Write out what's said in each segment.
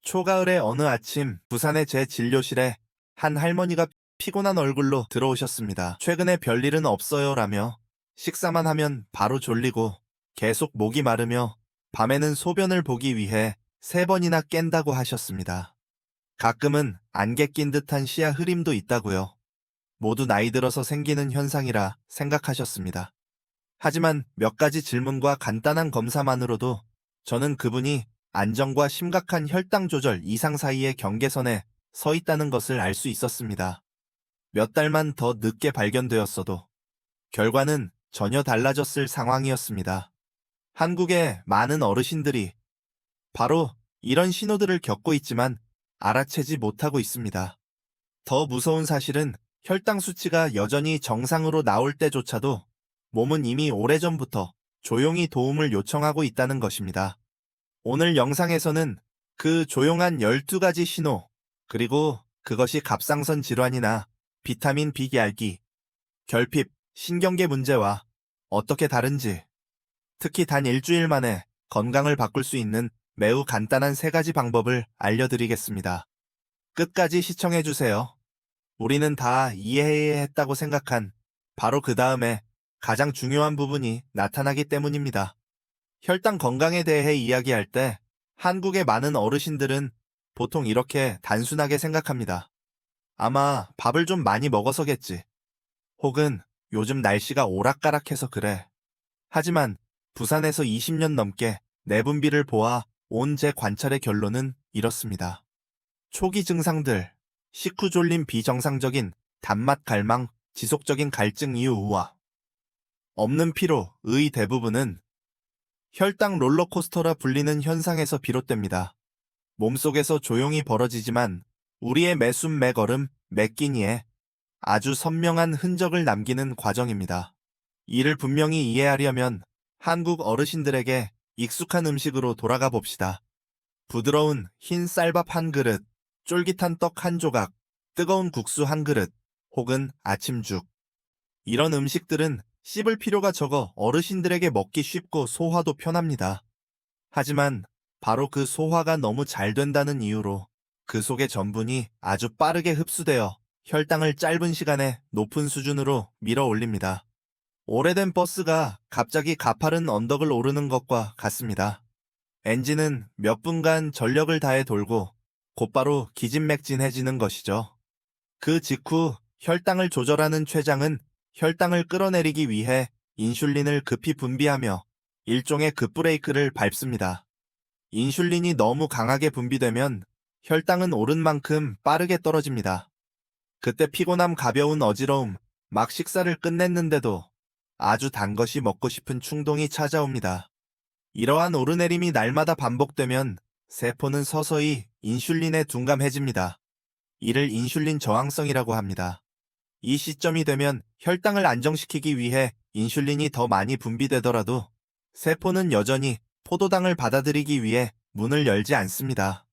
초가을의 어느 아침, 부산의 제 진료실에 한 할머니가 피곤한 얼굴로 들어오셨습니다. 최근에 별일은 없어요 라며 식사만 하면 바로 졸리고 계속 목이 마르며 밤에는 소변을 보기 위해 3번이나 깬다고 하셨습니다. 가끔은 안개 낀 듯한 시야 흐림도 있다고요. 모두 나이 들어서 생기는 현상이라 생각하셨습니다. 하지만 몇 가지 질문과 간단한 검사만으로도 저는 그분이 안정과 심각한 혈당 조절 이상 사이의 경계선에 서 있다는 것을 알 수 있었습니다. 몇 달만 더 늦게 발견되었어도 결과는 전혀 달라졌을 상황이었습니다. 한국의 많은 어르신들이 바로 이런 신호들을 겪고 있지만 알아채지 못하고 있습니다. 더 무서운 사실은 혈당 수치가 여전히 정상으로 나올 때조차도 몸은 이미 오래전부터 조용히 도움을 요청하고 있다는 것입니다. 오늘 영상에서는 그 조용한 12가지 신호, 그리고 그것이 갑상선 질환이나 비타민 B기알기, 결핍, 신경계 문제와 어떻게 다른지, 특히 단 일주일 만에 건강을 바꿀 수 있는 매우 간단한 3가지 방법을 알려드리겠습니다. 끝까지 시청해주세요. 우리는 다 이해해야 했다고 생각한 바로 그 다음에 가장 중요한 부분이 나타나기 때문입니다. 혈당 건강에 대해 이야기할 때 한국의 많은 어르신들은 보통 이렇게 단순하게 생각합니다. 아마 밥을 좀 많이 먹어서겠지. 혹은 요즘 날씨가 오락가락해서 그래. 하지만 부산에서 20년 넘게 내분비를 보아 온 제 관찰의 결론은 이렇습니다. 초기 증상들, 식후 졸림 비정상적인 단맛 갈망, 지속적인 갈증 이후 우와, 없는 피로의 대부분은 혈당 롤러코스터라 불리는 현상에서 비롯됩니다. 몸속에서 조용히 벌어지지만 우리의 매숨 매걸음, 매끼니에 아주 선명한 흔적을 남기는 과정입니다. 이를 분명히 이해하려면 한국 어르신들에게 익숙한 음식으로 돌아가 봅시다. 부드러운 흰 쌀밥 한 그릇, 쫄깃한 떡 한 조각, 뜨거운 국수 한 그릇, 혹은 아침죽. 이런 음식들은 씹을 필요가 적어 어르신들에게 먹기 쉽고 소화도 편합니다. 하지만 바로 그 소화가 너무 잘 된다는 이유로 그 속의 전분이 아주 빠르게 흡수되어 혈당을 짧은 시간에 높은 수준으로 밀어 올립니다. 오래된 버스가 갑자기 가파른 언덕을 오르는 것과 같습니다. 엔진은 몇 분간 전력을 다해 돌고 곧바로 기진맥진해지는 것이죠. 그 직후 혈당을 조절하는 췌장은 혈당을 끌어내리기 위해 인슐린을 급히 분비하며 일종의 급브레이크를 밟습니다. 인슐린이 너무 강하게 분비되면 혈당은 오른 만큼 빠르게 떨어집니다. 그때 피곤함, 가벼운 어지러움, 막 식사를 끝냈는데도 아주 단 것이 먹고 싶은 충동이 찾아옵니다. 이러한 오르내림이 날마다 반복되면 세포는 서서히 인슐린에 둔감해집니다. 이를 인슐린 저항성이라고 합니다. 이 시점이 되면 혈당을 안정시키기 위해 인슐린이 더 많이 분비되더라도 세포는 여전히 포도당을 받아들이기 위해 문을 열지 않습니다.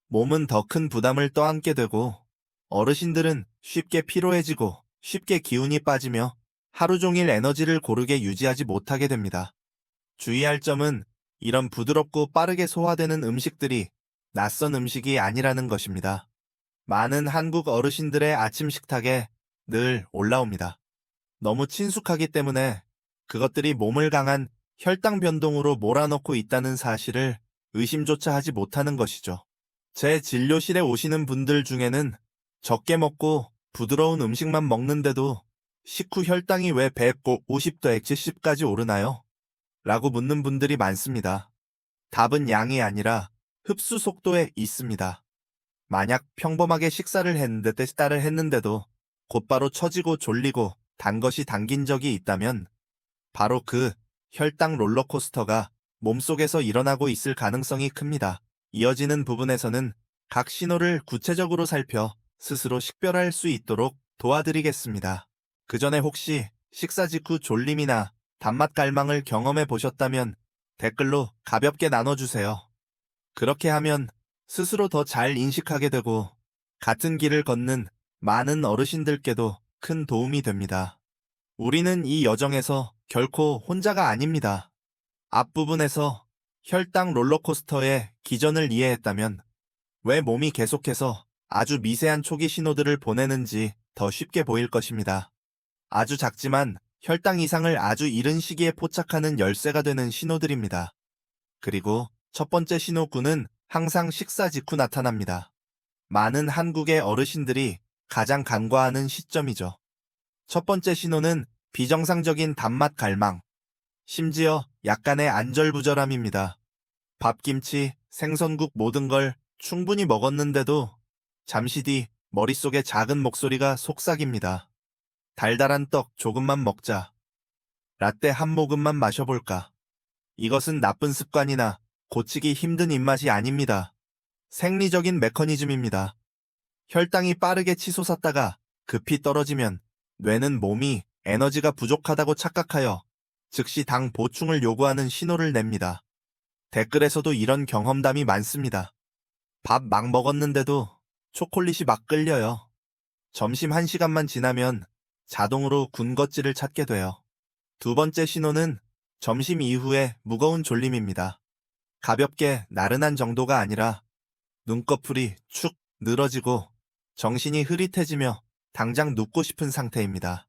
몸은 더 큰 부담을 떠안게 되고 어르신들은 쉽게 피로해지고 쉽게 기운이 빠지며 하루 종일 에너지를 고르게 유지하지 못하게 됩니다. 주의할 점은 이런 부드럽고 빠르게 소화되는 음식들이 낯선 음식이 아니라는 것입니다. 많은 한국 어르신들의 아침 식탁에 늘 올라옵니다. 너무 친숙하기 때문에 그것들이 몸을 강한 혈당 변동으로 몰아넣고 있다는 사실을 의심조차 하지 못하는 것이죠. 제 진료실에 오시는 분들 중에는 적게 먹고 부드러운 음식만 먹는데도 식후 혈당이 왜 150도 170까지 오르나요? 라고 묻는 분들이 많습니다. 답은 양이 아니라 흡수 속도에 있습니다. 만약 평범하게 식사를 했는데도 곧바로 처지고 졸리고 단 것이 당긴 적이 있다면 바로 그 혈당 롤러코스터가 몸속에서 일어나고 있을 가능성이 큽니다. 이어지는 부분에서는 각 신호를 구체적으로 살펴 스스로 식별할 수 있도록 도와드리겠습니다. 그 전에 혹시 식사 직후 졸림이나 단맛 갈망을 경험해 보셨다면 댓글로 가볍게 나눠주세요. 그렇게 하면 스스로 더 잘 인식하게 되고 같은 길을 걷는 많은 어르신들께도 큰 도움이 됩니다. 우리는 이 여정에서 결코 혼자가 아닙니다. 앞부분에서 혈당 롤러코스터의 기전을 이해했다면 왜 몸이 계속해서 아주 미세한 초기 신호들을 보내는지 더 쉽게 보일 것입니다. 아주 작지만 혈당 이상을 아주 이른 시기에 포착하는 열쇠가 되는 신호들입니다. 그리고 첫 번째 신호군은 항상 식사 직후 나타납니다. 많은 한국의 어르신들이 가장 간과하는 시점이죠. 첫 번째 신호는 비정상적인 단맛 갈망, 심지어 약간의 안절부절함입니다. 밥김치, 생선국 모든 걸 충분히 먹었는데도 잠시 뒤 머릿속에 작은 목소리가 속삭입니다. 달달한 떡 조금만 먹자. 라떼 한 모금만 마셔볼까. 이것은 나쁜 습관이나 고치기 힘든 입맛이 아닙니다. 생리적인 메커니즘입니다. 혈당이 빠르게 치솟았다가 급히 떨어지면 뇌는 몸이 에너지가 부족하다고 착각하여 즉시 당 보충을 요구하는 신호를 냅니다. 댓글에서도 이런 경험담이 많습니다. 밥 막 먹었는데도 초콜릿이 막 끌려요. 점심 1시간만 지나면 자동으로 군것질을 찾게 돼요. 두 번째 신호는 점심 이후에 무거운 졸림입니다. 가볍게 나른한 정도가 아니라 눈꺼풀이 축 늘어지고 정신이 흐릿해지며 당장 눕고 싶은 상태입니다.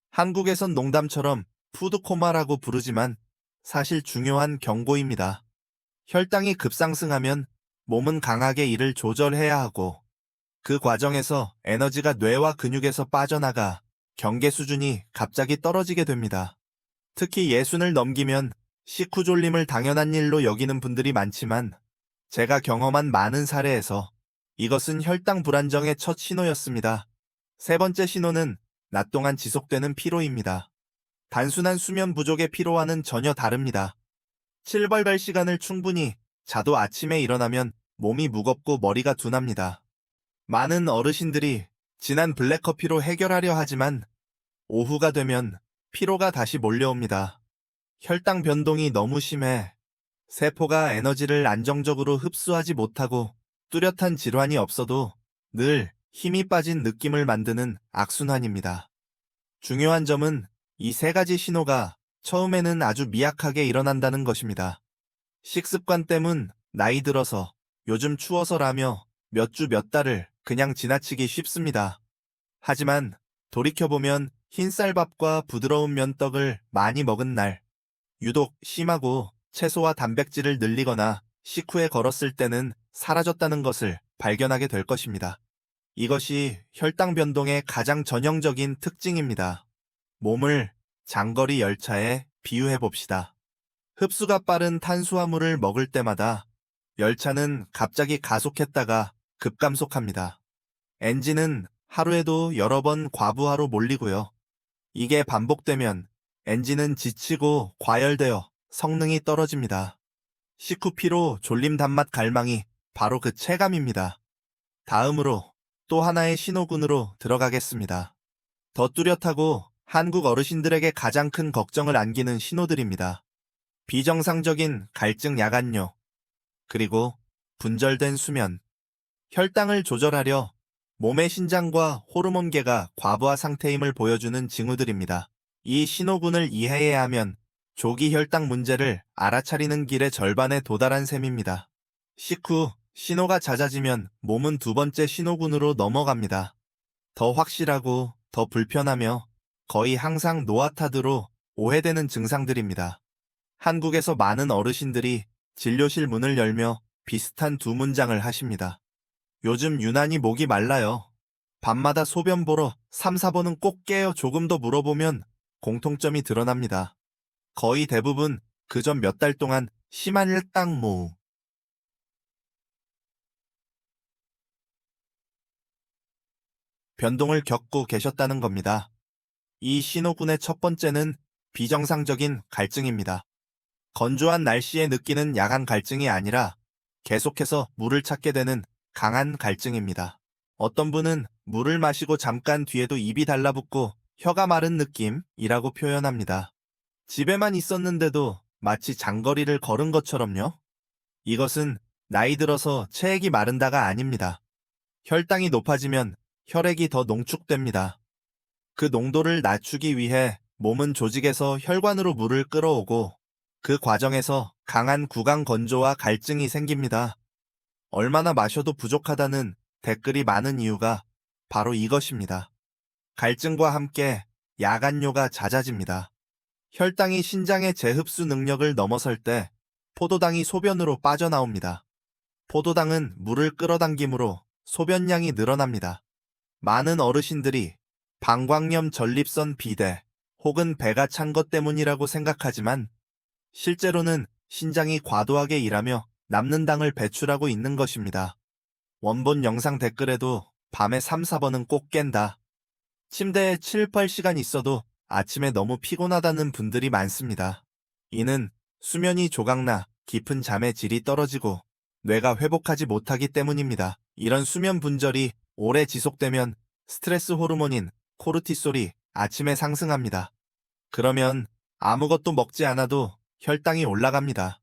한국에선 농담처럼 푸드코마라고 부르지만 사실 중요한 경고입니다. 혈당이 급상승하면 몸은 강하게 이를 조절해야 하고 그 과정에서 에너지가 뇌와 근육에서 빠져나가 경계 수준이 갑자기 떨어지게 됩니다. 특히 60을 넘기면 식후 졸림을 당연한 일로 여기는 분들이 많지만 제가 경험한 많은 사례에서 이것은 혈당 불안정의 첫 신호였습니다. 세 번째 신호는 낮 동안 지속되는 피로입니다. 단순한 수면 부족의 피로와는 전혀 다릅니다. 7벌 시간을 충분히 자도 아침에 일어나면 몸이 무겁고 머리가 둔합니다. 많은 어르신들이 진한 블랙커피로 해결하려 하지만 오후가 되면 피로가 다시 몰려옵니다. 혈당 변동이 너무 심해 세포가 에너지를 안정적으로 흡수하지 못하고 뚜렷한 질환이 없어도 늘 힘이 빠진 느낌을 만드는 악순환입니다. 중요한 점은 이 세 가지 신호가 처음에는 아주 미약하게 일어난다는 것입니다. 식습관 때문 나이 들어서 요즘 추워서라며 몇 주 몇 달을 그냥 지나치기 쉽습니다. 하지만 돌이켜보면 흰쌀밥과 부드러운 면떡을 많이 먹은 날, 유독 심하고 채소와 단백질을 늘리거나 식후에 걸었을 때는 사라졌다는 것을 발견하게 될 것입니다. 이것이 혈당 변동의 가장 전형적인 특징입니다. 몸을 장거리 열차에 비유해 봅시다. 흡수가 빠른 탄수화물을 먹을 때마다 열차는 갑자기 가속했다가 급감속합니다. 엔진은 하루에도 여러 번 과부하로 몰리고요. 이게 반복되면 엔진은 지치고 과열되어 성능이 떨어집니다. 식후 피로, 졸림 단맛 갈망이 바로 그 체감입니다. 다음으로 또 하나의 신호군으로 들어가겠습니다. 더 뚜렷하고 한국 어르신들에게 가장 큰 걱정을 안기는 신호들입니다. 비정상적인 갈증 야간뇨, 그리고 분절된 수면, 혈당을 조절하려 몸의 신장과 호르몬계가 과부하 상태임을 보여주는 징후들입니다. 이 신호군을 이해해야 하면 조기 혈당 문제를 알아차리는 길의 절반에 도달한 셈입니다. 식후 신호가 잦아지면 몸은 두 번째 신호군으로 넘어갑니다. 더 확실하고 더 불편하며 거의 항상 노아타드로 오해되는 증상들입니다. 한국에서 많은 어르신들이 진료실 문을 열며 비슷한 두 문장을 하십니다. 요즘 유난히 목이 말라요. 밤마다 소변 보러 3, 4번은 꼭 깨요. 조금 더 물어보면 공통점이 드러납니다. 거의 대부분 그전 몇 달 동안 심한 혈당 모우, 변동을 겪고 계셨다는 겁니다. 이 신호군의 첫 번째는 비정상적인 갈증입니다. 건조한 날씨에 느끼는 야간 갈증이 아니라 계속해서 물을 찾게 되는 강한 갈증입니다. 어떤 분은 물을 마시고 잠깐 뒤에도 입이 달라붙고 혀가 마른 느낌이라고 표현합니다. 집에만 있었는데도 마치 장거리를 걸은 것처럼요. 이것은 나이 들어서 체액이 마른다가 아닙니다. 혈당이 높아지면 혈액이 더 농축됩니다. 그 농도를 낮추기 위해 몸은 조직에서 혈관으로 물을 끌어오고 그 과정에서 강한 구강 건조와 갈증이 생깁니다. 얼마나 마셔도 부족하다는 댓글이 많은 이유가 바로 이것입니다. 갈증과 함께 야간뇨가 잦아집니다. 혈당이 신장의 재흡수 능력을 넘어설 때 포도당이 소변으로 빠져나옵니다. 포도당은 물을 끌어당김으로 소변량이 늘어납니다. 많은 어르신들이 방광염 전립선 비대 혹은 배가 찬 것 때문이라고 생각하지만 실제로는 신장이 과도하게 일하며 남는 당을 배출하고 있는 것입니다. 원본 영상 댓글에도 밤에 3, 4번은 꼭 깬다. 침대에 7, 8시간 있어도 아침에 너무 피곤하다는 분들이 많습니다. 이는 수면이 조각나 깊은 잠의 질이 떨어지고 뇌가 회복하지 못하기 때문입니다. 이런 수면 분절이 오래 지속되면 스트레스 호르몬인 코르티솔이 아침에 상승합니다. 그러면 아무것도 먹지 않아도 혈당이 올라갑니다.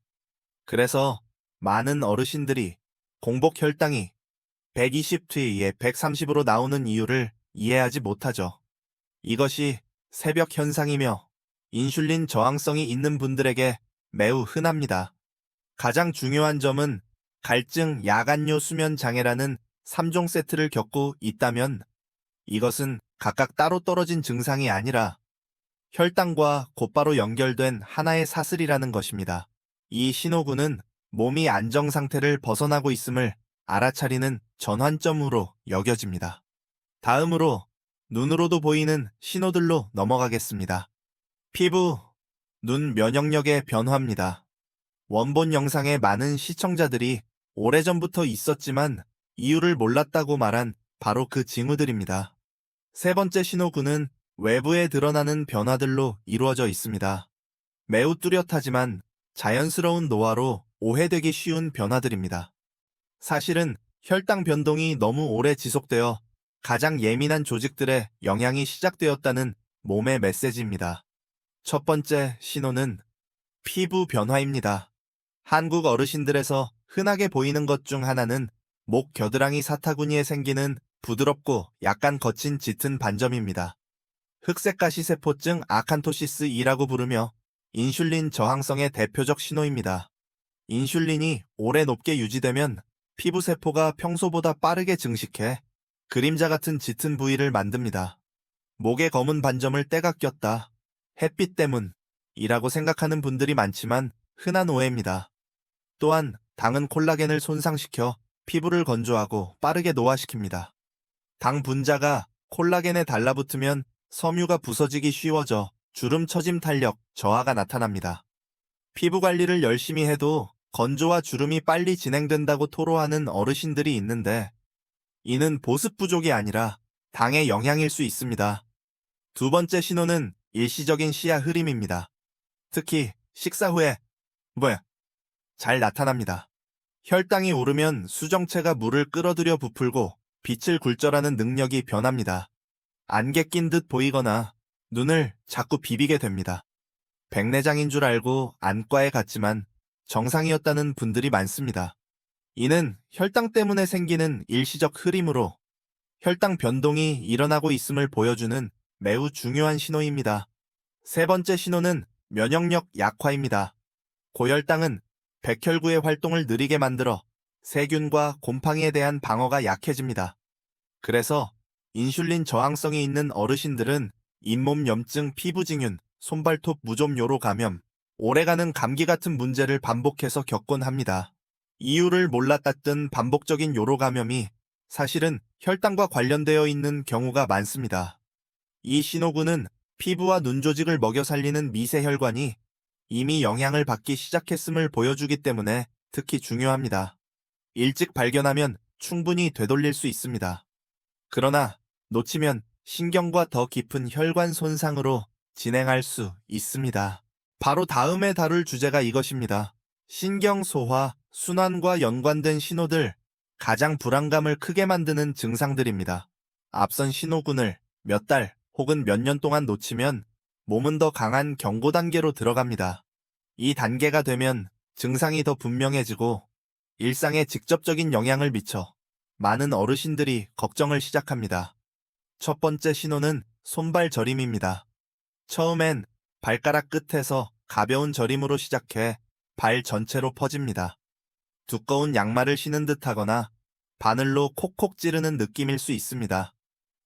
그래서 많은 어르신들이 공복 혈당이 120뒤에 130으로 나오는 이유를 이해하지 못하죠. 이것이 새벽 현상이며 인슐린 저항성이 있는 분들에게 매우 흔합니다. 가장 중요한 점은 갈증, 야간뇨, 수면 장애라는 3종 세트를 겪고 있다면 이것은 각각 따로 떨어진 증상이 아니라 혈당과 곧바로 연결된 하나의 사슬이라는 것입니다. 이 신호군은 몸이 안정 상태를 벗어나고 있음을 알아차리는 전환점으로 여겨집니다. 다음으로 눈으로도 보이는 신호들로 넘어가겠습니다. 피부, 눈 면역력의 변화입니다. 원본 영상에 많은 시청자들이 오래전부터 있었지만 이유를 몰랐다고 말한 바로 그 징후들입니다. 세 번째 신호군은 외부에 드러나는 변화들로 이루어져 있습니다. 매우 뚜렷하지만 자연스러운 노화로 오해되기 쉬운 변화들입니다. 사실은 혈당 변동이 너무 오래 지속되어 가장 예민한 조직들의 영향이 시작되었다는 몸의 메시지입니다. 첫 번째 신호는 피부 변화입니다. 한국 어르신들에서 흔하게 보이는 것 중 하나는 목 겨드랑이 사타구니에 생기는 부드럽고 약간 거친 짙은 반점입니다. 흑색가시세포증 아칸토시스 2라고 부르며 인슐린 저항성의 대표적 신호입니다. 인슐린이 오래 높게 유지되면 피부세포가 평소보다 빠르게 증식해 그림자 같은 짙은 부위를 만듭니다. 목에 검은 반점을 때가 꼈다. 햇빛 때문이라고 생각하는 분들이 많지만 흔한 오해입니다. 또한 당은 콜라겐을 손상시켜 피부를 건조하고 빠르게 노화시킵니다. 당 분자가 콜라겐에 달라붙으면 섬유가 부서지기 쉬워져 주름 처짐 탄력 저하가 나타납니다. 피부 관리를 열심히 해도 건조와 주름이 빨리 진행된다고 토로하는 어르신들이 있는데 이는 보습 부족이 아니라 당의 영향일 수 있습니다. 두 번째 신호는 일시적인 시야 흐림입니다. 특히 식사 후에 잘 나타납니다. 혈당이 오르면 수정체가 물을 끌어들여 부풀고 빛을 굴절하는 능력이 변합니다. 안개 낀 듯 보이거나 눈을 자꾸 비비게 됩니다. 백내장인 줄 알고 안과에 갔지만 정상이었다는 분들이 많습니다. 이는 혈당 때문에 생기는 일시적 흐림으로 혈당 변동이 일어나고 있음을 보여주는 매우 중요한 신호입니다. 세 번째 신호는 면역력 약화입니다. 고혈당은 백혈구의 활동을 느리게 만들어 세균과 곰팡이에 대한 방어가 약해집니다. 그래서 인슐린 저항성이 있는 어르신들은 잇몸 염증, 피부징윤, 손발톱 무좀 요로 감염, 오래가는 감기 같은 문제를 반복해서 겪곤 합니다. 이유를 몰랐던 반복적인 요로 감염이 사실은 혈당과 관련되어 있는 경우가 많습니다. 이 신호군은 피부와 눈 조직을 먹여 살리는 미세혈관이 이미 영향을 받기 시작했음을 보여주기 때문에 특히 중요합니다. 일찍 발견하면 충분히 되돌릴 수 있습니다. 그러나 놓치면 신경과 더 깊은 혈관 손상으로 진행할 수 있습니다. 바로 다음에 다룰 주제가 이것입니다. 신경 소화, 순환과 연관된 신호들, 가장 불안감을 크게 만드는 증상들입니다. 앞선 신호군을 몇 달 혹은 몇 년 동안 놓치면 몸은 더 강한 경고 단계로 들어갑니다. 이 단계가 되면 증상이 더 분명해지고 일상에 직접적인 영향을 미쳐 많은 어르신들이 걱정을 시작합니다. 첫 번째 신호는 손발 저림입니다. 처음엔 발가락 끝에서 가벼운 저림으로 시작해 발 전체로 퍼집니다. 두꺼운 양말을 신은 듯하거나 바늘로 콕콕 찌르는 느낌일 수 있습니다.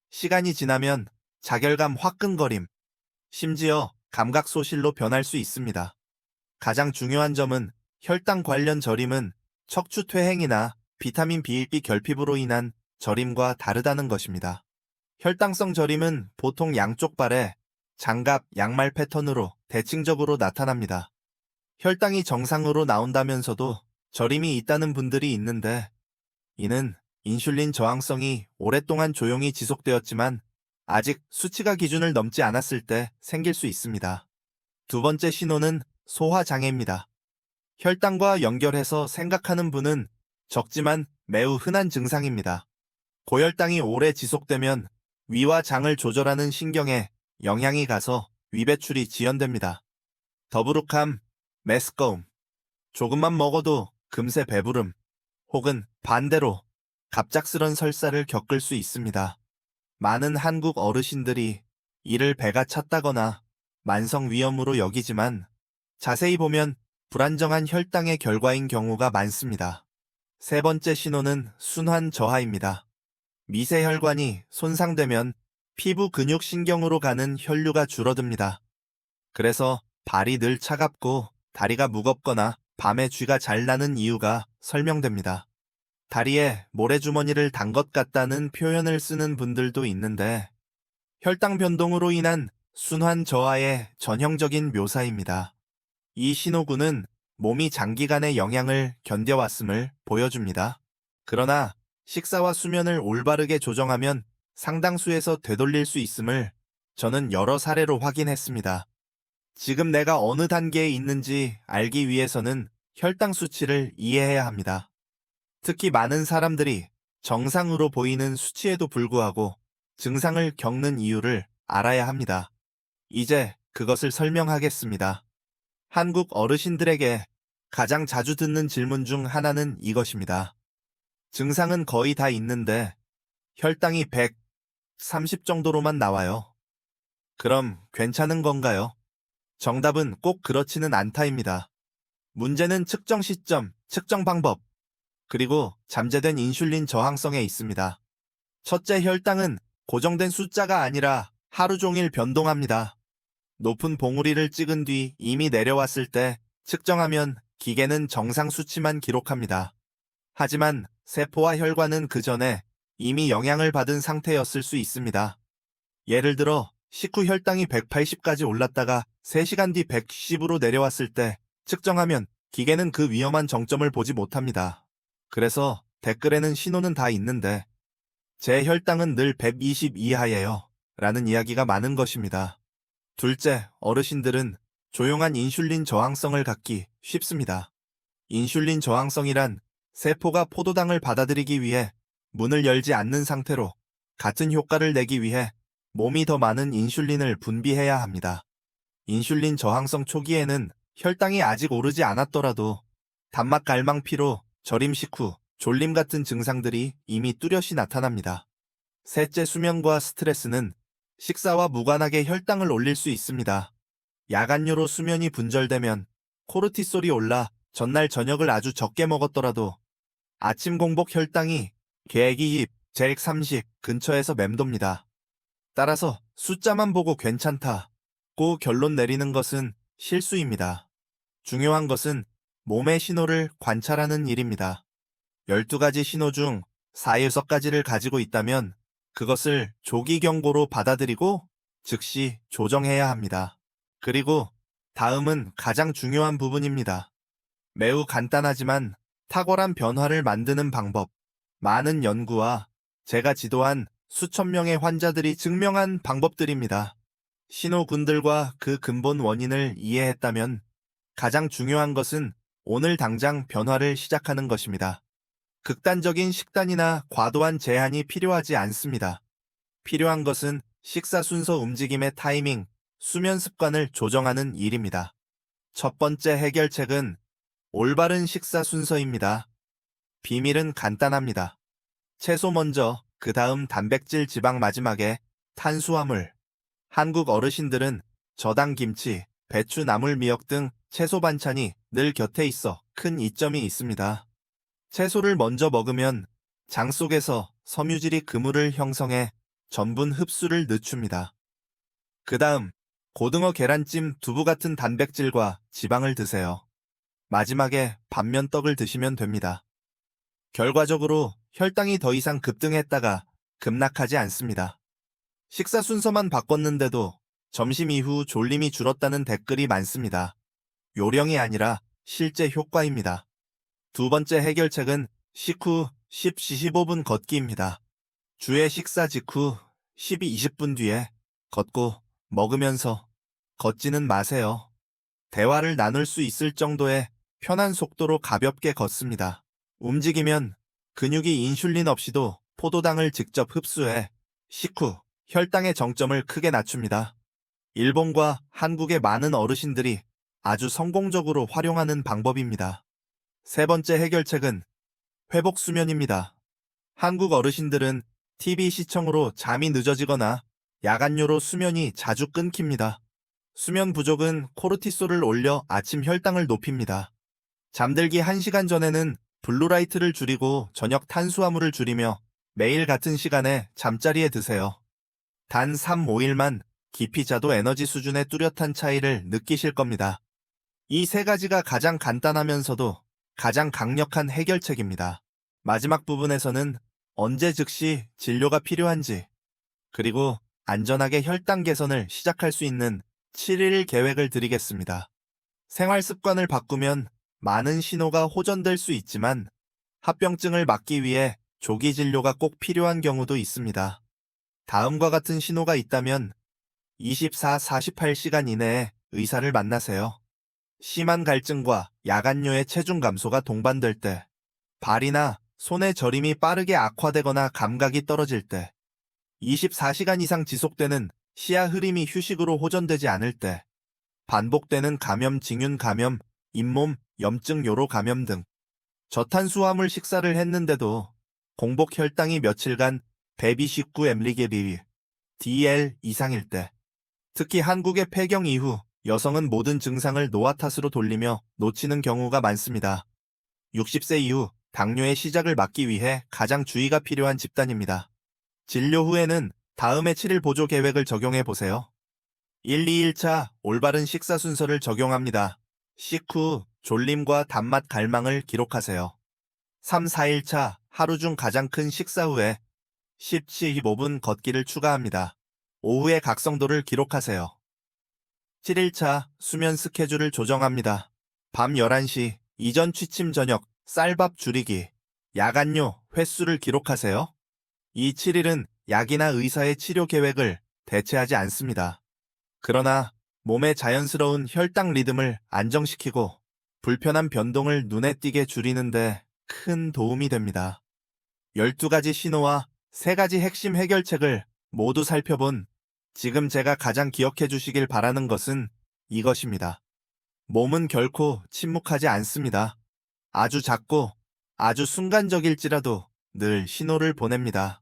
시간이 지나면 자결감 화끈거림, 심지어 감각소실로 변할 수 있습니다. 가장 중요한 점은 혈당 관련 저림은 척추 퇴행이나 비타민 B1B 결핍으로 인한 저림과 다르다는 것입니다. 혈당성 저림은 보통 양쪽 발에 장갑, 양말 패턴으로 대칭적으로 나타납니다. 혈당이 정상으로 나온다면서도 저림이 있다는 분들이 있는데, 이는 인슐린 저항성이 오랫동안 조용히 지속되었지만 아직 수치가 기준을 넘지 않았을 때 생길 수 있습니다. 두 번째 신호는 소화장애입니다. 혈당과 연결해서 생각하는 분은 적지만 매우 흔한 증상입니다. 고혈당이 오래 지속되면 위와 장을 조절하는 신경에 영향이 가서 위배출이 지연됩니다. 더부룩함, 메스꺼움, 조금만 먹어도 금세 배부름, 혹은 반대로 갑작스런 설사를 겪을 수 있습니다. 많은 한국 어르신들이 이를 배가 찼다거나 만성 위염으로 여기지만 자세히 보면 불안정한 혈당의 결과인 경우가 많습니다. 세 번째 신호는 순환 저하입니다. 미세혈관이 손상되면 피부 근육 신경으로 가는 혈류가 줄어듭니다. 그래서 발이 늘 차갑고 다리가 무겁거나 밤에 쥐가 잘 나는 이유가 설명됩니다. 다리에 모래주머니를 단 것 같다는 표현을 쓰는 분들도 있는데, 혈당 변동으로 인한 순환 저하의 전형적인 묘사입니다. 이 신호군은 몸이 장기간의 영향을 견뎌왔음을 보여줍니다. 그러나 식사와 수면을 올바르게 조정하면 상당수에서 되돌릴 수 있음을 저는 여러 사례로 확인했습니다. 지금 내가 어느 단계에 있는지 알기 위해서는 혈당 수치를 이해해야 합니다. 특히 많은 사람들이 정상으로 보이는 수치에도 불구하고 증상을 겪는 이유를 알아야 합니다. 이제 그것을 설명하겠습니다. 한국 어르신들에게 가장 자주 듣는 질문 중 하나는 이것입니다. 증상은 거의 다 있는데 혈당이 130 정도로만 나와요. 그럼 괜찮은 건가요? 정답은 꼭 그렇지는 않다입니다. 문제는 측정 시점, 측정 방법, 그리고 잠재된 인슐린 저항성에 있습니다. 첫째, 혈당은 고정된 숫자가 아니라 하루 종일 변동합니다. 높은 봉우리를 찍은 뒤 이미 내려왔을 때 측정하면 기계는 정상 수치만 기록합니다. 하지만 세포와 혈관은 그 전에 이미 영향을 받은 상태였을 수 있습니다. 예를 들어 식후 혈당이 180까지 올랐다가 3시간 뒤 110으로 내려왔을 때 측정하면 기계는 그 위험한 정점을 보지 못합니다. 그래서 댓글에는 신호는 다 있는데 제 혈당은 늘 120 이하예요 라는 이야기가 많은 것입니다. 둘째, 어르신들은 조용한 인슐린 저항성을 갖기 쉽습니다. 인슐린 저항성이란 세포가 포도당을 받아들이기 위해 문을 열지 않는 상태로 같은 효과를 내기 위해 몸이 더 많은 인슐린을 분비해야 합니다. 인슐린 저항성 초기에는 혈당이 아직 오르지 않았더라도 단맛 갈망 피로, 저림 식후, 졸림 같은 증상들이 이미 뚜렷이 나타납니다. 셋째, 수면과 스트레스는 식사와 무관하게 혈당을 올릴 수 있습니다. 야간류로 수면이 분절되면 코르티솔이 올라 전날 저녁을 아주 적게 먹었더라도 아침 공복 혈당이 계획 20, 재획 30 근처에서 맴돕니다. 따라서 숫자만 보고 괜찮다고 결론 내리는 것은 실수입니다. 중요한 것은 몸의 신호를 관찰하는 일입니다. 12가지 신호 중 4, 6가지를 가지고 있다면 그것을 조기 경고로 받아들이고 즉시 조정해야 합니다. 그리고 다음은 가장 중요한 부분입니다. 매우 간단하지만 탁월한 변화를 만드는 방법. 많은 연구와 제가 지도한 수천 명의 환자들이 증명한 방법들입니다. 신호군들과 그 근본 원인을 이해했다면 가장 중요한 것은 오늘 당장 변화를 시작하는 것입니다. 극단적인 식단이나 과도한 제한이 필요하지 않습니다. 필요한 것은 식사 순서, 움직임의 타이밍, 수면 습관을 조정하는 일입니다. 첫 번째 해결책은 올바른 식사 순서입니다. 비밀은 간단합니다. 채소 먼저, 그 다음 단백질, 지방, 마지막에 탄수화물. 한국 어르신들은 저당 김치, 배추, 나물, 미역 등 채소 반찬이 늘 곁에 있어 큰 이점이 있습니다. 채소를 먼저 먹으면 장 속에서 섬유질이 그물을 형성해 전분 흡수를 늦춥니다. 그 다음 고등어 계란찜 두부 같은 단백질과 지방을 드세요. 마지막에 반면떡을 드시면 됩니다. 결과적으로 혈당이 더 이상 급등했다가 급락하지 않습니다. 식사 순서만 바꿨는데도 점심 이후 졸림이 줄었다는 댓글이 많습니다. 요령이 아니라 실제 효과입니다. 두 번째 해결책은 식후 10-15분 걷기입니다. 주의 식사 직후 12-20분 뒤에 걷고 먹으면서 걷지는 마세요. 대화를 나눌 수 있을 정도의 편한 속도로 가볍게 걷습니다. 움직이면 근육이 인슐린 없이도 포도당을 직접 흡수해 식후 혈당의 정점을 크게 낮춥니다. 일본과 한국의 많은 어르신들이 아주 성공적으로 활용하는 방법입니다. 세 번째 해결책은 회복 수면입니다. 한국 어르신들은 TV 시청으로 잠이 늦어지거나 야간료로 수면이 자주 끊깁니다. 수면 부족은 코르티솔을 올려 아침 혈당을 높입니다. 잠들기 1시간 전에는 블루라이트를 줄이고 저녁 탄수화물을 줄이며 매일 같은 시간에 잠자리에 드세요. 단 3-5일만 깊이 자도 에너지 수준의 뚜렷한 차이를 느끼실 겁니다. 이 세 가지가 가장 간단하면서도 가장 강력한 해결책입니다. 마지막 부분에서는 언제 즉시 진료가 필요한지, 그리고 안전하게 혈당 개선을 시작할 수 있는 7일 계획을 드리겠습니다. 생활 습관을 바꾸면 많은 신호가 호전될 수 있지만 합병증을 막기 위해 조기 진료가 꼭 필요한 경우도 있습니다. 다음과 같은 신호가 있다면 24-48시간 이내에 의사를 만나세요. 심한 갈증과 야간뇨의 체중 감소가 동반될 때, 발이나 손의 저림이 빠르게 악화되거나 감각이 떨어질 때, 24시간 이상 지속되는 시야 흐림이 휴식으로 호전되지 않을 때, 반복되는 감염, 징윤 감염, 잇몸, 염증, 요로 감염 등, 저탄수화물 식사를 했는데도 공복 혈당이 며칠간 베비19 엠리게 비위, DL 이상일 때, 특히 한국의 폐경 이후 여성은 모든 증상을 노화 탓으로 돌리며 놓치는 경우가 많습니다. 60세 이후 당뇨의 시작을 막기 위해 가장 주의가 필요한 집단입니다. 진료 후에는 다음의 7일 보조 계획을 적용해 보세요. 1-2일차 올바른 식사 순서를 적용합니다. 식후 졸림과 단맛 갈망을 기록하세요. 3-4일차 하루 중 가장 큰 식사 후에 10-15분 걷기를 추가합니다. 오후의 각성도를 기록하세요. 7일차 수면 스케줄을 조정합니다. 밤 11시 이전 취침 저녁 쌀밥 줄이기, 야간뇨 횟수를 기록하세요. 이 7일은 약이나 의사의 치료 계획을 대체하지 않습니다. 그러나 몸의 자연스러운 혈당 리듬을 안정시키고 불편한 변동을 눈에 띄게 줄이는데 큰 도움이 됩니다. 12가지 신호와 3가지 핵심 해결책을 모두 살펴본 지금 제가 가장 기억해 주시길 바라는 것은 이것입니다. 몸은 결코 침묵하지 않습니다. 아주 작고 아주 순간적일지라도 늘 신호를 보냅니다.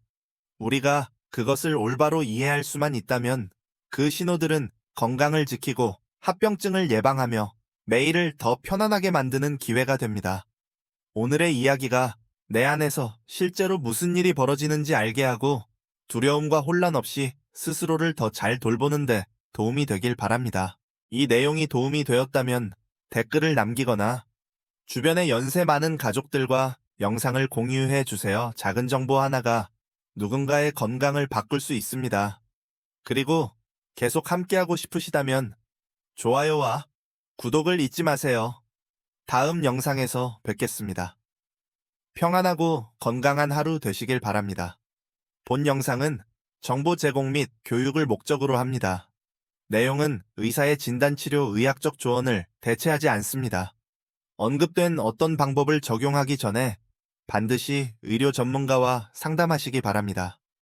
우리가 그것을 올바로 이해할 수만 있다면 그 신호들은 건강을 지키고 합병증을 예방하며 매일을 더 편안하게 만드는 기회가 됩니다. 오늘의 이야기가 내 안에서 실제로 무슨 일이 벌어지는지 알게 하고 두려움과 혼란 없이 스스로를 더 잘 돌보는데 도움이 되길 바랍니다. 이 내용이 도움이 되었다면 댓글을 남기거나 주변의 연세 많은 가족들과 영상을 공유해 주세요. 작은 정보 하나가 누군가의 건강을 바꿀 수 있습니다. 그리고 계속 함께하고 싶으시다면 좋아요와 구독을 잊지 마세요. 다음 영상에서 뵙겠습니다. 평안하고 건강한 하루 되시길 바랍니다. 본 영상은 정보 제공 및 교육을 목적으로 합니다. 내용은 의사의 진단치료 의학적 조언을 대체하지 않습니다. 언급된 어떤 방법을 적용하기 전에 반드시 의료 전문가와 상담하시기 바랍니다.